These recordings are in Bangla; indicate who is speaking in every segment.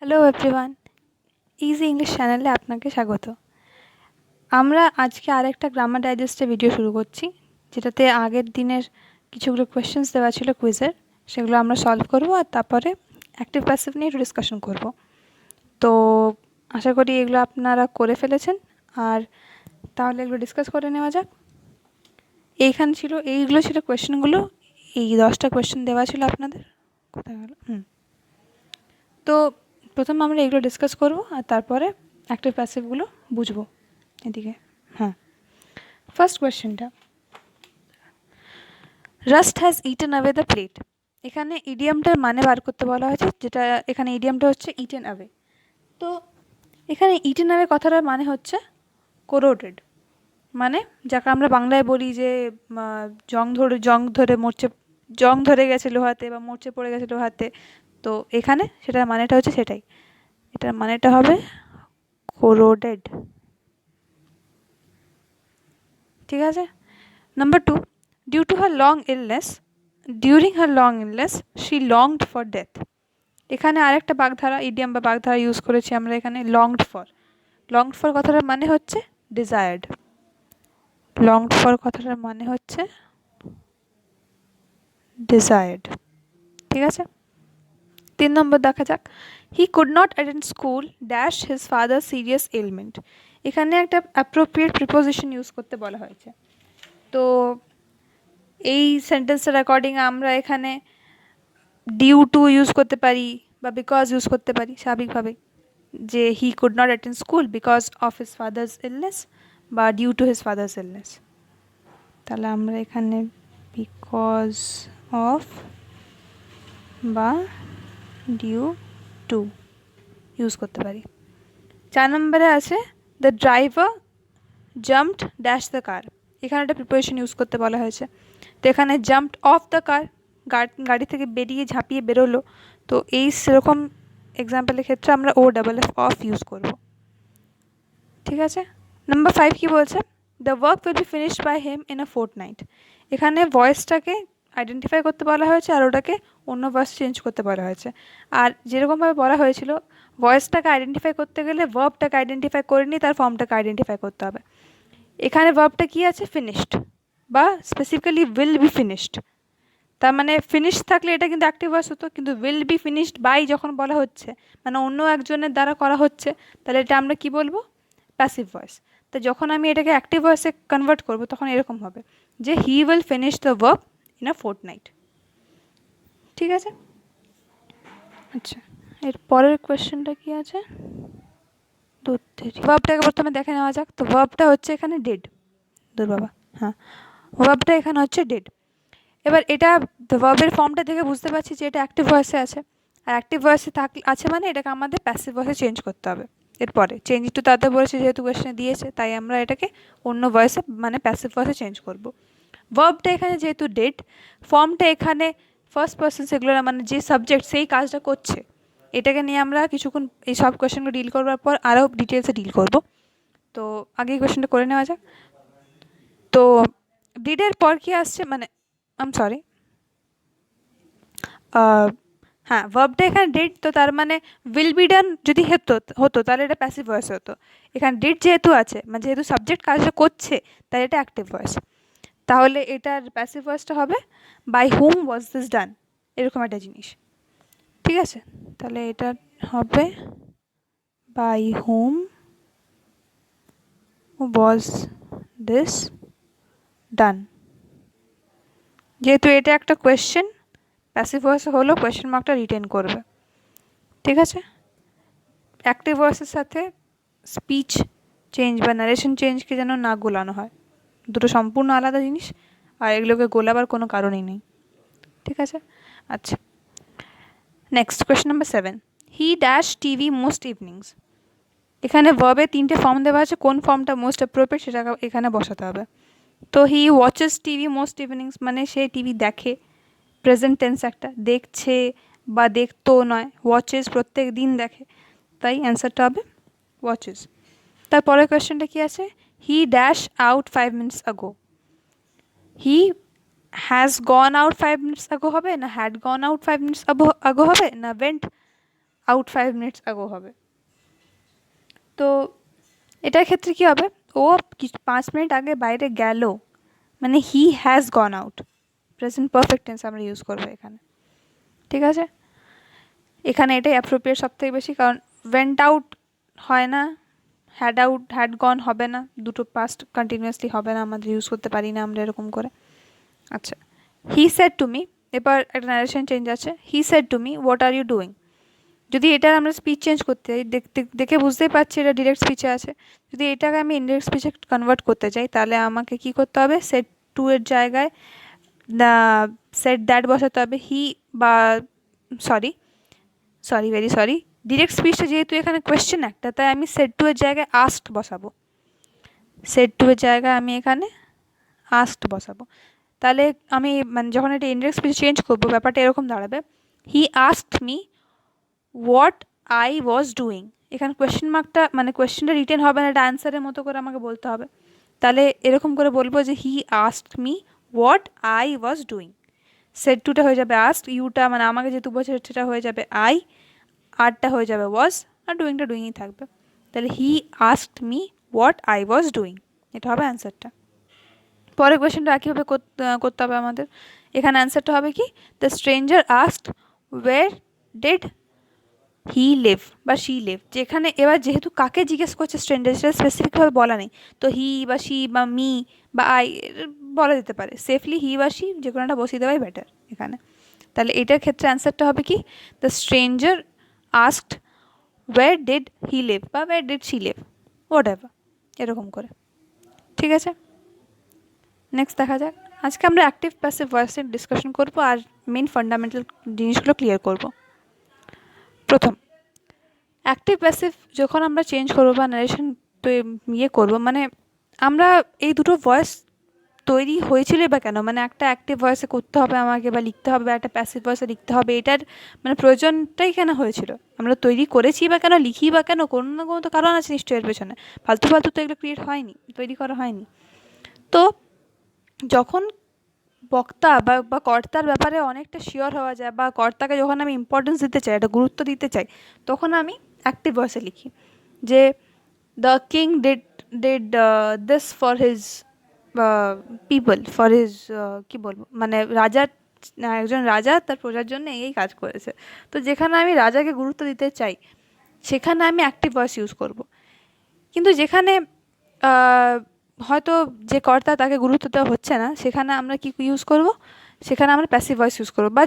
Speaker 1: হ্যালো এভরিওয়ান, ইজি ইংলিশ চ্যানেলে আপনাকে স্বাগত। আমরা আজকে আরেকটা গ্রামার ডাইজেস্টের ভিডিও শুরু করছি, যেটাতে আগের দিনের কিছুগুলো কোয়েশ্চেন্স দেওয়া ছিল কুইজের, সেগুলো আমরা সলভ করব আর তারপরে অ্যাক্টিভ প্যাসিভ নিয়ে একটু ডিসকাশন করব। তো আশা করি এগুলো আপনারা করে ফেলেছেন, আর তাহলে এগুলো ডিসকাস করে নেওয়া যাক। এইগুলো ছিল কোয়েশ্চেনগুলো, এই 10টা কোয়েশ্চেন দেওয়া ছিল আপনাদের। কোথায় গেল? তো প্রথমে আমরা এগুলো ডিসকাস করব আর তারপরে অ্যাক্টিভ প্যাসিভগুলো বুঝবো। এদিকে ফার্স্ট কোয়েশ্চেনটা, rust has eaten away the plate. এখানে ইডিয়ামটার মানে বার করতে বলা হয়েছে, যেটা এখানে ইডিয়ামটা হচ্ছে ইটেন অ্যাওয়ে। তো এখানে ইটেন অ্যাওয়ে কথাটার মানে হচ্ছে কোরোডেড, মানে যাকে আমরা বাংলায় বলি যে জং ধরে গেছে লোহাতে বা মরচে পড়ে গেছে লোহাতে। তো এখানে সেটার মানেটা হচ্ছে সেটাই, এটার মানেটা হবে কোরোডেড। ঠিক আছে। Number 2, during her long illness she longed for death. এখানে আরেকটা বাগধারা ইডিয়াম বা বাগধারা ইউজ করেছি আমরা এখানে, লংড ফর কথাটার মানে হচ্ছে ডিজায়ার্ড। লংড ফর কথাটার মানে হচ্ছে ডিজায়ার্ড। ঠিক আছে। 3 নম্বর দেখা যাক, হি could not attend school dash his father serious element. এখানে একটা অ্যাপ্রোপ্রিয়েট প্রিপোজিশন ইউজ করতে বলা হয়েছে। তো এই সেন্টেন্সের অ্যাকর্ডিং আমরা এখানে ডিউ টু ইউজ করতে পারি বা বিকজ ইউজ করতে পারি স্বাভাবিকভাবে, যে he could not attend school because of his father's illness বা due to his father's illness. তাহলে আমরা এখানে বিকজ অফ বা ডিউ টু ইউজ করতে পারি। 4 নম্বরে আছে the driver jumped dash the car. এখানে একটা প্রিপোজিশন ইউজ করতে বলা হয়েছে। তো এখানে জাম্পড অফ দ্য কার, গাড়ি থেকে বেরিয়ে ঝাঁপিয়ে বেরোলো। তো এই সেরকম এক্সাম্পলের ক্ষেত্রে আমরা OFF অফ ইউজ করব। ঠিক আছে। নাম্বার 5 কি বলছে, the work will be finished by him in a fortnight. এখানে ভয়েসটাকে আইডেন্টিফাই করতে বলা হয়েছে আর ওটাকে অন্য ভয়েস চেঞ্জ করতে বলা হয়েছে। আর যেরকমভাবে বলা হয়েছিল, ভয়েসটাকে আইডেন্টিফাই করতে গেলে ভার্বটাকে আইডেন্টিফাই করে নিয়ে তার ফর্মটাকে আইডেন্টিফাই করতে হবে। এখানে ভার্বটা কি আছে, ফিনিশড, বা স্পেসিফিক্যালি উইল বি ফিনিশড। তার মানে ফিনিশ থাকলে এটা কিন্তু অ্যাক্টিভ ভয়েস হতো, কিন্তু উইল বি ফিনিশড বাই যখন বলা হচ্ছে, মানে অন্য একজনের দ্বারা করা হচ্ছে, তাহলে এটা আমরা কি বলবো, প্যাসিভ ভয়েস। তো যখন আমি এটাকে অ্যাক্টিভ ভয়েসে কনভার্ট করব তখন এরকম হবে যে he will finish the work in a fortnight. ঠিক আছে। আচ্ছা, এর পরের কোয়েশ্চেনটা কি আছে, ভার্বটাকে প্রথমে দেখে নেওয়া যাক। তো ভার্বটা হচ্ছে এখানে ডেড, বাবা, হ্যাঁ, ভার্বটা এখানে হচ্ছে ডেড। এবার এটা ভার্বের ফর্মটা দেখে বুঝতে পারছি যে এটা অ্যাক্টিভ ভয়েসে আছে, আর অ্যাক্টিভ ভয়েসে আছে মানে এটাকে আমাদের প্যাসিভ ভয়েসে চেঞ্জ করতে হবে। এরপরে চেঞ্জ একটু তাড়াতাড়ি বলেছে, যেহেতু কোয়েশ্চেনে দিয়েছে তাই আমরা এটাকে অন্য ভয়েসে মানে প্যাসিভ ভয়েসে চেঞ্জ করব। ভার্বটা এখানে যেহেতু ডেড, ফর্মটা এখানে ফার্স্ট পারসন সিঙ্গুলার, মানে যে সাবজেক্ট সেই কাজটা করছে। এটাকে নিয়ে আমরা কিছুক্ষণ এই সব কোয়েশ্চেনগুলো ডিল করবার পর আরও ডিটেলসে ডিল করব। তো আগে এই কোয়েশ্চেনটা করে নেওয়া যাক। তো ডিডের পর কি আসছে, মানে সরি, হ্যাঁ, ভার্বটা এখানে ডিড, তো তার মানে উইল বি ডান যদি হতো তাহলে এটা প্যাসিভ ভয়েস হতো। এখানে ডিড যেহেতু আছে, মানে যেহেতু সাবজেক্ট কাজটা করছে, তাই এটা অ্যাক্টিভ ভয়েস। তাহলে এটার প্যাসিভ ভয়েসটা হবে by hmm was this done, এরকম একটা জিনিস। ঠিক আছে। তাহলে এটা হবে by hmm was this done. যেহেতু এটা একটা কোয়েশ্চেন, প্যাসিভ ভয়েস হলো কোয়েশ্চেন মার্কটা রিটেন করবে। ঠিক আছে। অ্যাক্টিভ ভয়েসের সাথে স্পিচ চেঞ্জ বা নারেশন চেঞ্জকে যেন না গোলানো হয়, দুটো সম্পূর্ণ আলাদা জিনিস, আর এগুলোকে গোলাবার কোনো কারণই নেই। ঠিক আছে। আচ্ছা, next question number 7, he dash TV most evenings. এখানে ভার্বে 3টে ফর্ম দেওয়া আছে, কোন ফর্মটা মোস্ট অ্যাপ্রোপ্রিয়েট সেটা এখানে বসাতে হবে। তো he watches TV most evenings মানে সে টিভি দেখে, প্রেজেন্ট টেন্স একটা, দেখছে বা দেখতো নয়, ওয়াচেস প্রত্যেক দিন দেখে, তাই অ্যান্সারটা হবে ওয়াচেস। তারপরের কোয়েশ্চেনটা কি আছে, he dash out 5 minutes ago। He has gone out 5 minutes ago হবে, না had gone out 5 minutes ago হবে, না ওয়েন্ট আউট 5 minutes ago হবে। তো এটার ক্ষেত্রে কি হবে, ও 5 মিনিট আগে বাইরে গেল, মানে he has gone out, present perfect tense আমরা ইউজ করবো এখানে। ঠিক আছে, এখানে এটাই অ্যাপ্রোপ্রিয়েট সব থেকে বেশি, কারণ ওয়েন্ট আউট হয় না, হ্যাড গন হবে না, দুটো পাস্ট কন্টিনিউয়াসলি হবে না, আমাদের ইউজ করতে পারি না আমরা এরকম করে। আচ্ছা, হি সেড টু মি, এবার একটা নারেশন চেঞ্জ আছে, he said to me what are you doing. যদি এটার আমরা স্পিচ চেঞ্জ করতে চাই, দেখে বুঝতেই পারছি এটা ডিরেক্ট স্পিচে আছে, যদি এটাকে আমি ইনডিরেক্ট স্পিচে কনভার্ট করতে চাই তাহলে আমাকে কি করতে হবে, সেড টু এর জায়গায় সেড দ্যাট বসাতে হবে, হি বা ভেরি সরি, ডিরেক্ট স্পিচটা যেহেতু এখানে কোয়েশ্চেন একটা, তাই আমি সেড টু এর জায়গায় আস্কড বসাবো, সেড টু এর জায়গায় আমি এখানে আস্কড বসাবো। তাহলে আমি মানে যখন এটা ইনডিরেক্ট স্পিচ চেঞ্জ করবো ব্যাপারটা এরকম দাঁড়াবে, হি asked me what I was doing. এখানে কোয়েশ্চেন মার্কটা মানে কোয়েশ্চেনটা রিটেন হবে না, এটা অ্যান্সারের মতো করে আমাকে বলতে হবে। তাহলে এরকম করে বলবো যে he asked me what I was doing, said টুটা হয়ে যাবে আস্কড, ইউটা মানে আমাকে যেহেতু বলছে সেটা হয়ে যাবে আই, আরটা হয়ে যাবে ওয়াজ, আর ডুইংটা ডুইংই থাকবে। তাহলে হি asked me what I was doing, এটা হবে অ্যান্সারটা। পরের কোয়েশ্চেনটা একইভাবে করতে হবে আমাদের। এখানে অ্যান্সারটা হবে কি, the stranger asked where did he live বা শি লিভ। যেখানে এবার যেহেতু কাকে জিজ্ঞেস করছে স্ট্রেঞ্জার, সেটা স্পেসিফিকভাবে বলা নেই, তো হি বা শি বা মি বা আই বলা যেতে পারে, সেফলি হি বা শি যে কোনোটা বসিয়ে দেওয়াই বেটার এখানে। তাহলে এটার ক্ষেত্রে অ্যান্সারটা হবে কি, the stranger asked where did he live বা where did she live, whatever, এরকম করে। ঠিক আছে, নেক্সট দেখা যাক। আজকে আমরা অ্যাক্টিভ প্যাসিভ ভয়েসের ডিসকাশন করবো আর মেন ফান্ডামেন্টাল জিনিসগুলো ক্লিয়ার করব। প্রথম, অ্যাক্টিভ প্যাসিভ যখন আমরা চেঞ্জ করবো বা নারেশন করবো, মানে আমরা এই দুটো ভয়েস তৈরি হয়েছিল বা কেন, মানে একটা অ্যাক্টিভ ভয়েসে করতে হবে আমাকে বা লিখতে হবে, বা একটা প্যাসিভ ভয়েসে লিখতে হবে, এটার মানে প্রয়োজনটাই কেন হয়েছিল, আমরা তৈরি করেছি বা কেন, লিখি বা কেন, কোনো না কোনো তো কারণ আছে নিশ্চয়ই এর পেছনে, ফালতু ফালতু তো এগুলো ক্রিয়েট হয়নি, তৈরি করা হয়নি। তো যখন বক্তা বা কর্তার ব্যাপারে অনেকটা শিওর হওয়া যায়, বা কর্তাকে যখন আমি ইম্পর্টেন্স দিতে চাই, একটা গুরুত্ব দিতে চাই, তখন আমি অ্যাক্টিভ ভয়েসে লিখি যে the king did this for his people, for his কী বলবো, মানে রাজার, একজন রাজা তার প্রজার জন্য এই কাজ করেছে। তো যেখানে আমি রাজাকে গুরুত্ব দিতে চাই সেখানে আমি অ্যাক্টিভ ভয়েস ইউজ করব। কিন্তু যেখানে হয়তো যে কর্তা তাকে গুরুত্ব দেওয়া হচ্ছে না, সেখানে আমরা কি ইউজ করব, সেখানে আমরা প্যাসিভ ভয়েস ইউজ করব, বা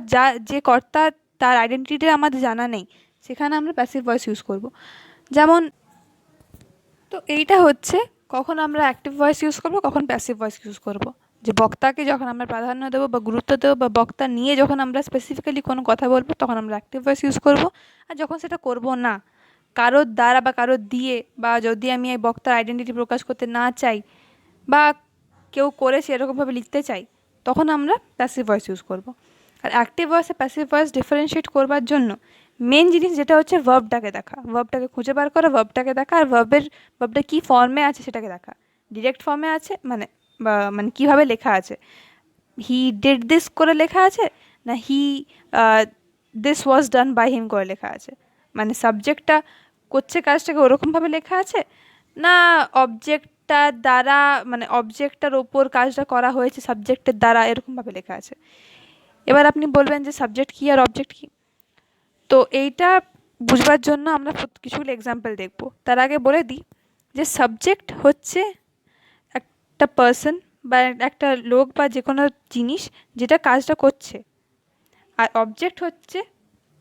Speaker 1: যে কর্তা তার আইডেন্টিটি আমাদের জানা নেই সেখানে আমরা প্যাসিভ ভয়েস ইউজ করব। যেমন, তো এইটা হচ্ছে কখন আমরা অ্যাক্টিভ ভয়েস ইউজ করব, কখন প্যাসিভ ভয়েস ইউজ করব। যে বক্তাকে যখন আমরা প্রাধান্য দেবো বা গুরুত্ব দেবো, বা বক্তা নিয়ে যখন আমরা স্পেসিফিক্যালি কোনো কথা বলবো, তখন আমরা অ্যাক্টিভ ভয়েস ইউজ করব। আর যখন সেটা করব না, কারোর দ্বারা বা কারোর দিয়ে, বা যদি আমি এই বক্তার আইডেন্টিটি প্রকাশ করতে না চাই, বা কেউ করেছে এরকমভাবে লিখতে চাই, তখন আমরা প্যাসিভ ভয়েস ইউজ করব। আর অ্যাক্টিভ ভয়েস আর প্যাসিভ ভয়েস ডিফারেন্সিয়েট করবার জন্য মেন জিনিস যেটা হচ্ছে ভার্বটাকে দেখা, ভার্বটাকে খুঁজে বার করা, ভার্বটাকে দেখা, আর ভার্বটা কী ফর্মে আছে সেটাকে দেখা। ডিরেক্ট ফর্মে আছে মানে কীভাবে লেখা আছে, হি ডিড দিস করে লেখা আছে, না হি this was done by him করে লেখা আছে, মানে সাবজেক্টটা করছে কাজটাকে ওরকমভাবে লেখা আছে, না অবজেক্টটার দ্বারা, মানে অবজেক্টটার ওপর কাজটা করা হয়েছে সাবজেক্টের দ্বারা, এরকমভাবে লেখা আছে। এবার আপনি বলবেন যে সাবজেক্ট কী আর অবজেক্ট কী, তো এইটা বুঝবার জন্য আমরা কিছুগুলো এক্সাম্পল দেখব। তার আগে বলে দিই যে সাবজেক্ট হচ্ছে একটা পার্সন বা একটা লোক বা যে কোনো জিনিস যেটা কাজটা করছে, আর অবজেক্ট হচ্ছে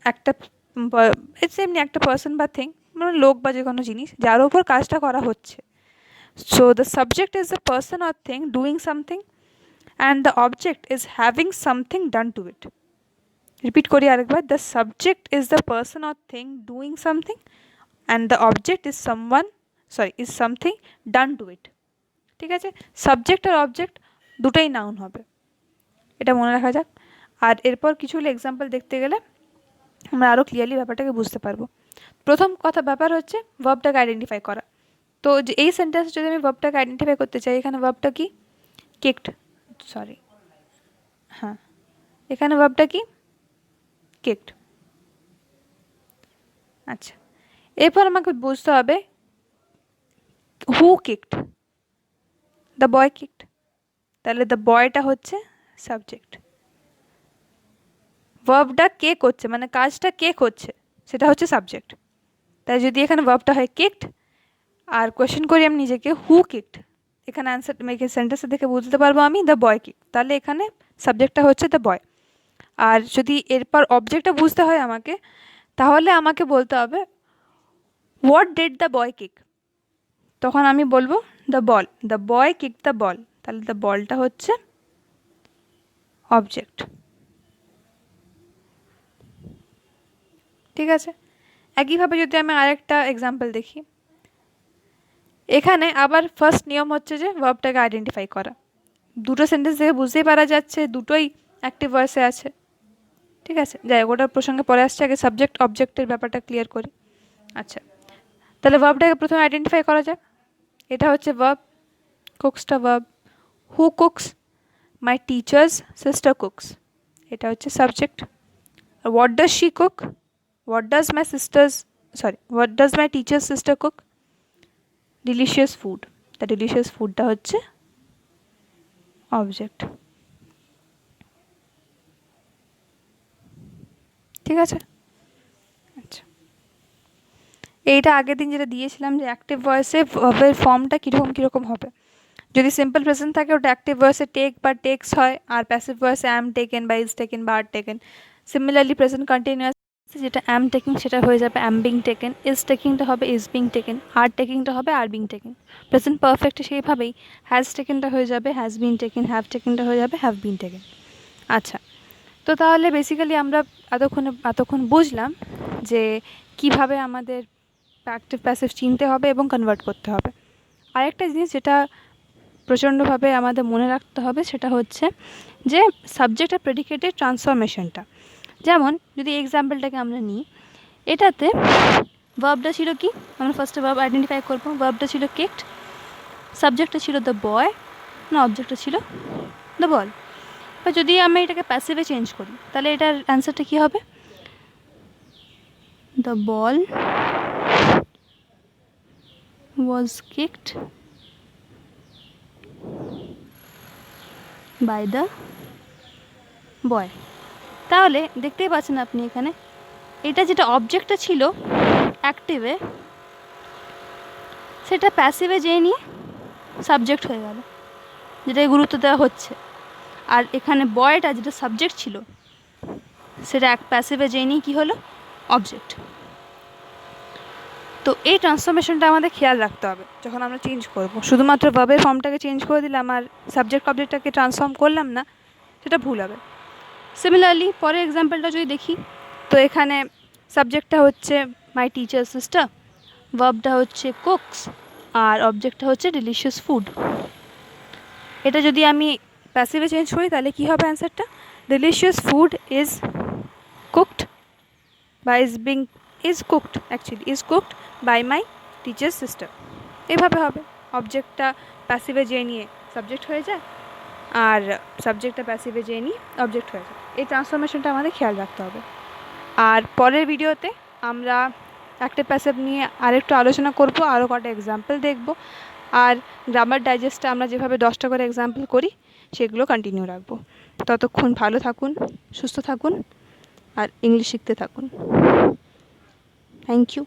Speaker 1: একটা এমনি একটা পার্সন বা থিং, মানে লোক বা যে কোনো জিনিস যার উপর কাজটা করা হচ্ছে। So the subject is the person or thing doing something, and the object is having something done to it. Repeat করি আরেকবার, the subject is the person or thing doing something, and the object is is something done to it. ঠিক আছে, সাবজেক্ট আর অবজেক্ট দুটোই নাউন হবে, এটা মনে রাখা যাক। আর এরপর কিছুগুলো এক্সাম্পল দেখতে গেলে আমরা আরও ক্লিয়ারলি ব্যাপারটাকে বুঝতে পারবো। প্রথম ব্যাপার হচ্ছে ভার্বটাকে আইডেন্টিফাই করা। তো যে এই সেন্টেন্সে যদি আমি ভার্বটাকে আইডেন্টিফাই করতে চাই, এখানে ভার্বটা কি, কিকড, এখানে ভার্বটা কি, কিকড। আচ্ছা, এরপর আমাকে বুঝতে হবে হু কিকড, দ্য বয় কিকড, তাহলে দ্য বয়টা হচ্ছে সাবজেক্ট, ভার্বটা কে করছে মানে কাজটা কে করছে সেটা হচ্ছে সাবজেক্ট। তাই যদি এখানে ভার্বটা হয় কিকড আর কোয়েশ্চেন করি আমি নিজেকে হু কিকড, এখানে অ্যান্সার সেন্টেন্সে দেখে বুঝতে পারবো আমি দ্য বয় কিক, তাহলে এখানে সাবজেক্টটা হচ্ছে দ্য বয়। আর যদি এরপর অবজেক্টটা বুঝতে হয় আমাকে, তাহলে আমাকে বলতে হবে what did the boy kick, তখন আমি বলবো the ball, the boy kick the ball, তাহলে দ্য বলটা হচ্ছে অবজেক্ট। ঠিক আছে, একইভাবে যদি আমি আরেকটা এক্সাম্পল দেখি, এখানে আবার ফার্স্ট নিয়ম হচ্ছে যে ভার্বটাকে আইডেন্টিফাই করা। দুটো সেন্টেন্স থেকে বুঝতেই পারা যাচ্ছে দুটোই অ্যাক্টিভ ভয়েসে আছে। ঠিক আছে, যাই হোক ওটার প্রসঙ্গে পরে আসছে, আগে সাবজেক্ট অবজেক্টের ব্যাপারটা ক্লিয়ার করি। আচ্ছা, তাহলে ভার্বটাকে প্রথমে আইডেন্টিফাই করা যাক। এটা হচ্ছে ভার্ব, কুকসটা verb, who cooks, my teacher's sister cooks, এটা হচ্ছে subject. What does she cook, what does my sister's what does my teacher's sister cook, delicious food, the delicious ফুডটা হচ্ছে অবজেক্ট। ঠিক আছে, আচ্ছা, এইটা আগের দিন যেটা দিয়েছিলাম যে অ্যাক্টিভ ভয়েসে ভার্বের ফর্মটা কীরকম হবে। যদি সিম্পল প্রেজেন্ট থাকে ওটা অ্যাক্টিভ ভয়েসে টেক বা টেক্স হয়, আর প্যাসিভ ভয়েসে অ্যাম টেকেন বা ইজ টেকেন বা are taken. Similarly present continuous যেটা অ্যাম টেকিং সেটা হয়ে যাবে অ্যাম বিং টেকেন, ইজ টেকিংটা হবে ইজ বিং টেকেন, আর টেকিংটা হবে আর বিং টেকেন। প্রেজেন্ট পারফেক্টে সেইভাবেই হ্যাজ টেকেনটা হয়ে যাবে হ্যাজ বিন টেকেন, হ্যাভ টেকেনটা হয়ে যাবে হ্যাভ বিন টেকেন। আচ্ছা, তো তাহলে বেসিক্যালি আমরা এতক্ষণ বুঝলাম যে কিভাবে আমাদের অ্যাক্টিভ প্যাসিভ চিনতে হবে এবং কনভার্ট করতে হবে। আরেকটা জিনিস যেটা প্রচণ্ডভাবে আমাদের মনে রাখতে হবে সেটা হচ্ছে যে সাবজেক্ট আর প্রেডিকেটের ট্রান্সফরমেশনটা। যেমন যদি এক্সাম্পলটাকে আমরা নিই, এটাতে ভার্বটা ছিল কি, আমরা ফার্স্টে ভার্ব আইডেন্টিফাই করবো। ভার্বটা ছিল কিকড, সাবজেক্টটা ছিল দ্য বয়, না অবজেক্টটা ছিল দ্য বল। বা যদি আমি এটাকে প্যাসিভে চেঞ্জ করি তাহলে এটার অ্যান্সারটা কী হবে, the ball was kicked by the boy। তাহলে দেখতেই পাচ্ছেন আপনি এখানে এটা যেটা অবজেক্টটা ছিল অ্যাক্টিভে সেটা প্যাসিভে যেয়ে নিয়ে সাবজেক্ট হয়ে গেল, যেটাই গুরুত্ব দেওয়া হচ্ছে। আর এখানে বয়টা যেটা সাবজেক্ট ছিল সেটা প্যাসিভে যেয়ে নিয়ে কী হলো, অবজেক্ট। তো এই ট্রান্সফরমেশনটা আমাদের খেয়াল রাখতে হবে যখন আমরা চেঞ্জ করব। শুধুমাত্র ভার্বের ফর্মটাকে চেঞ্জ করে দিলাম আর সাবজেক্ট অবজেক্টটাকে ট্রান্সফর্ম করলাম না, সেটা ভুল হবে। সিমিলারলি পরের এক্সাম্পলটা যদি দেখি, তো এখানে সাবজেক্টটা হচ্ছে মাই টিচার সিস্টার, ভার্বটা হচ্ছে কুকস, আর অবজেক্টটা হচ্ছে ডিলিশিয়াস ফুড। এটা যদি আমি প্যাসিভে চেঞ্জ করি তাহলে কী হবে অ্যান্সারটা, ডিলিশিয়াস ফুড ইজ কুকড বা is cooked by my teacher's sister। এভাবে হবে, অবজেক্টটা প্যাসিভে যেয়ে নিয়ে সাবজেক্ট হয়ে যায় আর সাবজেক্টটা প্যাসিভে যেয়ে নিয়ে অবজেক্ট হয়ে যায়। এই ট্রান্সফরমেশনটা আমাদের খেয়াল রাখতে হবে। আর পরের ভিডিওতে আমরা অ্যাক্টিভ প্যাসিভ নিয়ে আরেকটু আলোচনা করব, আরও কটা এক্সাম্পল দেখব, আর গ্রামার ডাইজেস্টে আমরা যেভাবে 10টা করে এক্সাম্পল করি সেগুলো কন্টিনিউ রাখবো। ততক্ষণ ভালো থাকুন, সুস্থ থাকুন আর ইংলিশ শিখতে থাকুন। Thank you.